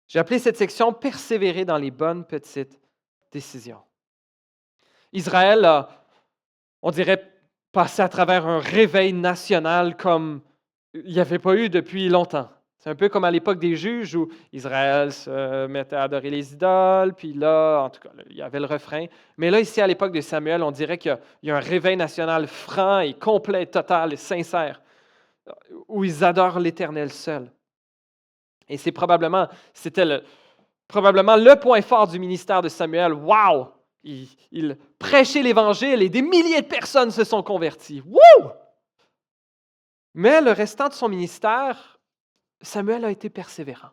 J'ai appelé cette section « Persévérer dans les bonnes petites décisions ». Israël a, on dirait, passé à travers un réveil national comme il n'y avait pas eu depuis longtemps. C'est un peu comme à l'époque des juges où Israël se mettait à adorer les idoles, puis là, en tout cas, il y avait le refrain. Mais là, ici, à l'époque de Samuel, on dirait qu'il y a un réveil national franc et complet, total et sincère, où ils adorent l'Éternel seul. Et c'était probablement le point fort du ministère de Samuel. Wow! Il prêchait l'Évangile et des milliers de personnes se sont converties. Wouh! Mais le restant de son ministère, Samuel a été persévérant.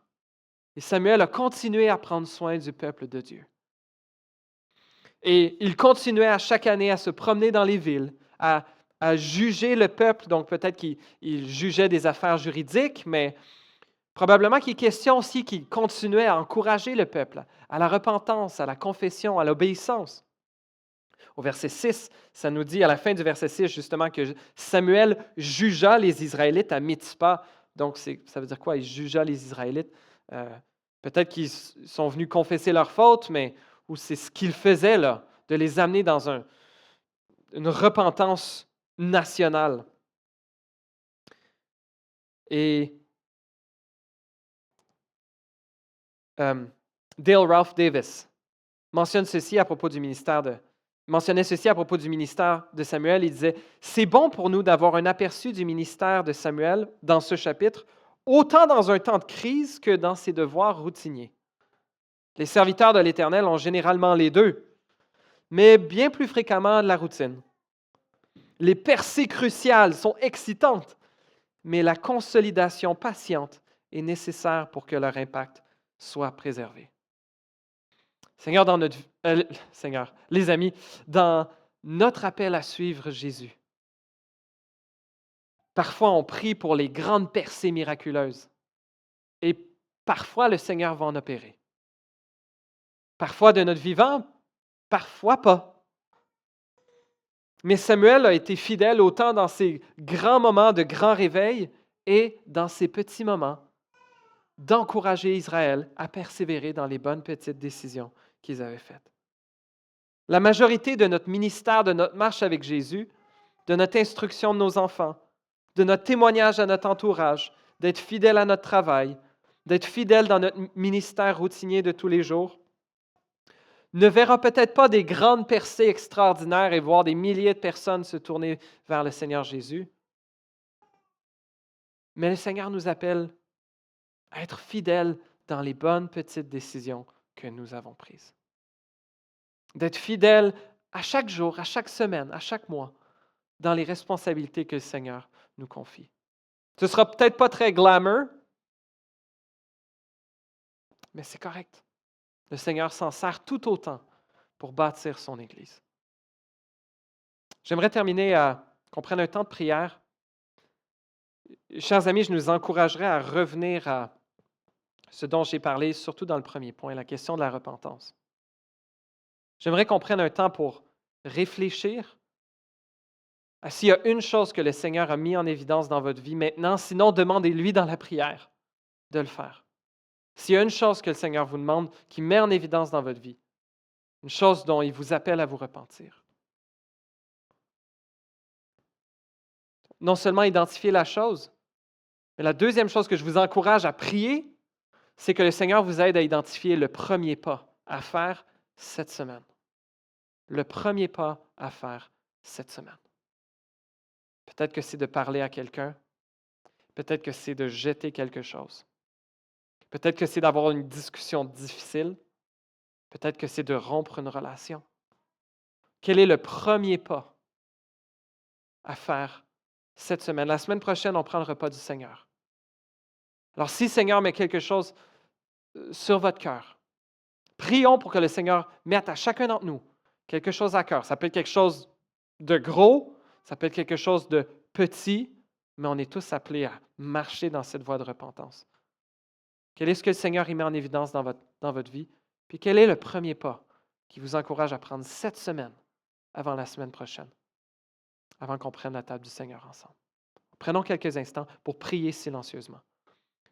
Et Samuel a continué à prendre soin du peuple de Dieu. Et il continuait à chaque année à se promener dans les villes, à juger le peuple. Donc peut-être qu'il jugeait des affaires juridiques, mais probablement qu'il est question aussi qu'il continuait à encourager le peuple à la repentance, à la confession, à l'obéissance. Au verset 6, ça nous dit à la fin du verset 6 justement que Samuel jugea les Israélites à Mitzpah. Donc ça veut dire quoi? Il jugea les Israélites. Peut-être qu'ils sont venus confesser leurs fautes, mais ou c'est ce qu'il faisait là, de les amener dans une repentance nationale. Et Dale Ralph Davis mentionnait ceci à propos du ministère de Samuel. Il disait, « C'est bon pour nous d'avoir un aperçu du ministère de Samuel dans ce chapitre, autant dans un temps de crise que dans ses devoirs routiniers. Les serviteurs de l'Éternel ont généralement les deux, mais bien plus fréquemment de la routine. Les percées cruciales sont excitantes, mais la consolidation patiente est nécessaire pour que leur impact soit préservé. » Seigneur, les amis, dans notre appel à suivre Jésus, Parfois, on prie pour les grandes percées miraculeuses. Et parfois, le Seigneur va en opérer. Parfois de notre vivant, parfois pas. Mais Samuel a été fidèle autant dans ses grands moments de grand réveil et dans ses petits moments d'encourager Israël à persévérer dans les bonnes petites décisions qu'ils avaient faites. La majorité de notre ministère, de notre marche avec Jésus, de notre instruction de nos enfants, de notre témoignage à notre entourage, d'être fidèle à notre travail, d'être fidèle dans notre ministère routinier de tous les jours, ne verra peut-être pas des grandes percées extraordinaires et voir des milliers de personnes se tourner vers le Seigneur Jésus. Mais le Seigneur nous appelle à être fidèles dans les bonnes petites décisions que nous avons prises. D'être fidèles à chaque jour, à chaque semaine, à chaque mois, dans les responsabilités que le Seigneur nous confie. Ce ne sera peut-être pas très glamour, mais c'est correct. Le Seigneur s'en sert tout autant pour bâtir son Église. J'aimerais terminer qu'on prenne un temps de prière. Chers amis, je nous encouragerais à revenir à ce dont j'ai parlé, surtout dans le premier point, la question de la repentance. J'aimerais qu'on prenne un temps pour réfléchir à s'il y a une chose que le Seigneur a mis en évidence dans votre vie maintenant, sinon demandez-lui dans la prière de le faire. S'il y a une chose que le Seigneur vous demande, qui met en évidence dans votre vie, une chose dont il vous appelle à vous repentir. Non seulement identifier la chose, mais la deuxième chose que je vous encourage à prier, c'est que le Seigneur vous aide à identifier le premier pas à faire cette semaine. Le premier pas à faire cette semaine. Peut-être que c'est de parler à quelqu'un. Peut-être que c'est de jeter quelque chose. Peut-être que c'est d'avoir une discussion difficile. Peut-être que c'est de rompre une relation. Quel est le premier pas à faire cette semaine? La semaine prochaine, on prend le repas du Seigneur. Alors, si le Seigneur met quelque chose sur votre cœur, prions pour que le Seigneur mette à chacun d'entre nous quelque chose à cœur. Ça peut être quelque chose de gros, ça peut être quelque chose de petit, mais on est tous appelés à marcher dans cette voie de repentance. Quel est ce que le Seigneur y met en évidence dans votre vie? Puis quel est le premier pas qui vous encourage à prendre cette semaine avant la semaine prochaine, avant qu'on prenne la table du Seigneur ensemble? Prenons quelques instants pour prier silencieusement,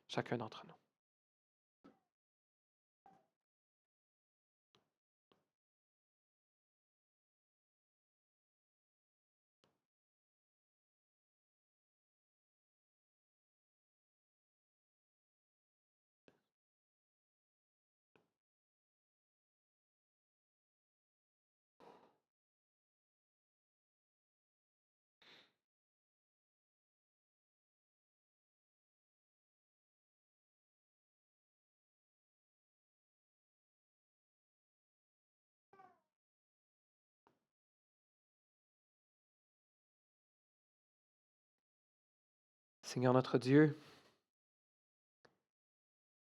chacun d'entre nous. Seigneur notre Dieu,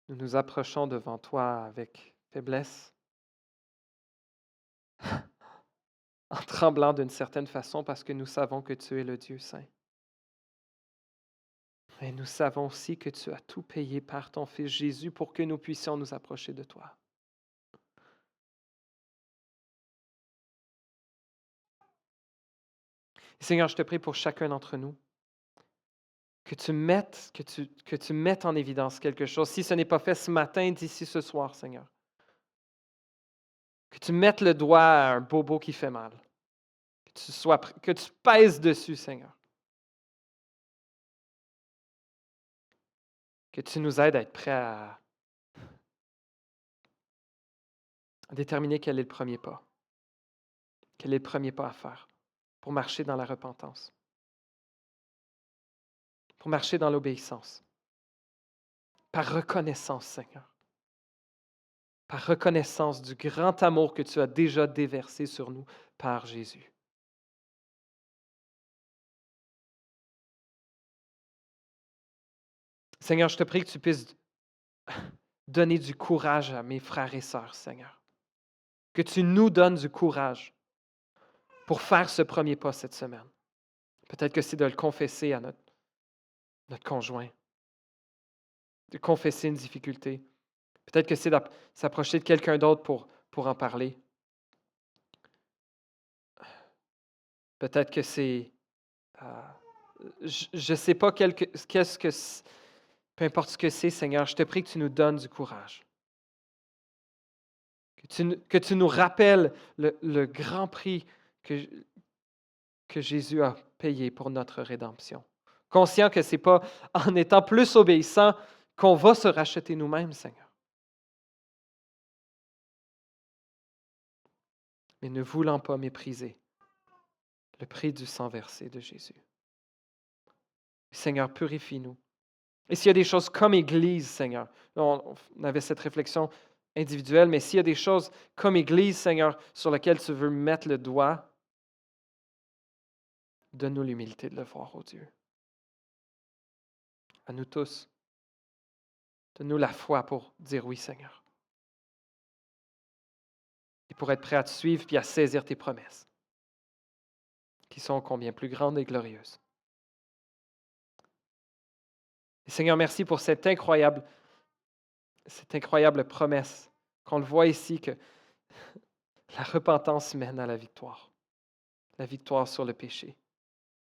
nous nous approchons devant toi avec faiblesse, en tremblant d'une certaine façon parce que nous savons que tu es le Dieu saint. Et nous savons aussi que tu as tout payé par ton Fils Jésus pour que nous puissions nous approcher de toi. Seigneur, je te prie pour chacun d'entre nous, que tu mettes en évidence quelque chose. Si ce n'est pas fait ce matin, d'ici ce soir, Seigneur. Que tu mettes le doigt à un bobo qui fait mal. Que tu pèses dessus, Seigneur. Que tu nous aides à être prêts à déterminer quel est le premier pas. Quel est le premier pas à faire pour marcher dans la repentance, pour marcher dans l'obéissance, par reconnaissance, Seigneur, par reconnaissance du grand amour que tu as déjà déversé sur nous par Jésus. Seigneur, je te prie que tu puisses donner du courage à mes frères et sœurs, Seigneur. Que tu nous donnes du courage pour faire ce premier pas cette semaine. Peut-être que c'est de le confesser à notre conjoint, de confesser une difficulté. Peut-être que c'est s'approcher de quelqu'un d'autre pour en parler. Peut-être que c'est... euh, je ne sais pas qu'est-ce que... Peu importe ce que c'est, Seigneur, je te prie que tu nous donnes du courage. Que tu nous rappelles le grand prix que Jésus a payé pour notre rédemption. Conscient que ce n'est pas en étant plus obéissant qu'on va se racheter nous-mêmes, Seigneur. Mais ne voulant pas mépriser le prix du sang versé de Jésus. Seigneur, purifie-nous. Et s'il y a des choses comme Église, Seigneur, on avait cette réflexion individuelle, mais s'il y a des choses comme Église, Seigneur, sur lesquelles tu veux mettre le doigt, donne-nous l'humilité de le voir, oh Dieu. À nous tous. Donne-nous la foi pour dire oui, Seigneur. Et pour être prêt à te suivre puis à saisir tes promesses, qui sont combien plus grandes et glorieuses. Et Seigneur, merci pour cette incroyable promesse qu'on le voit ici, que la repentance mène à la victoire sur le péché,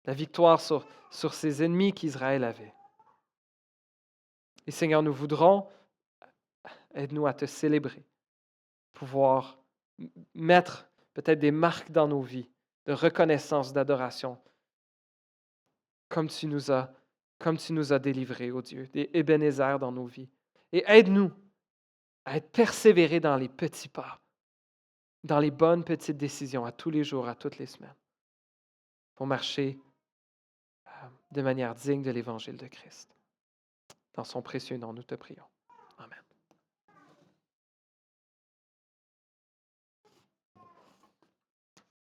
la victoire sur ses ennemis qu'Israël avait. Et Seigneur, nous voudrons, aide-nous à te célébrer, pouvoir mettre peut-être des marques dans nos vies de reconnaissance, d'adoration, comme tu nous as délivrés, ô Dieu, des Ebenezer dans nos vies. Et aide-nous à être persévérés dans les petits pas, dans les bonnes petites décisions à tous les jours, à toutes les semaines, pour marcher de manière digne de l'Évangile de Christ. Dans son précieux nom, nous te prions.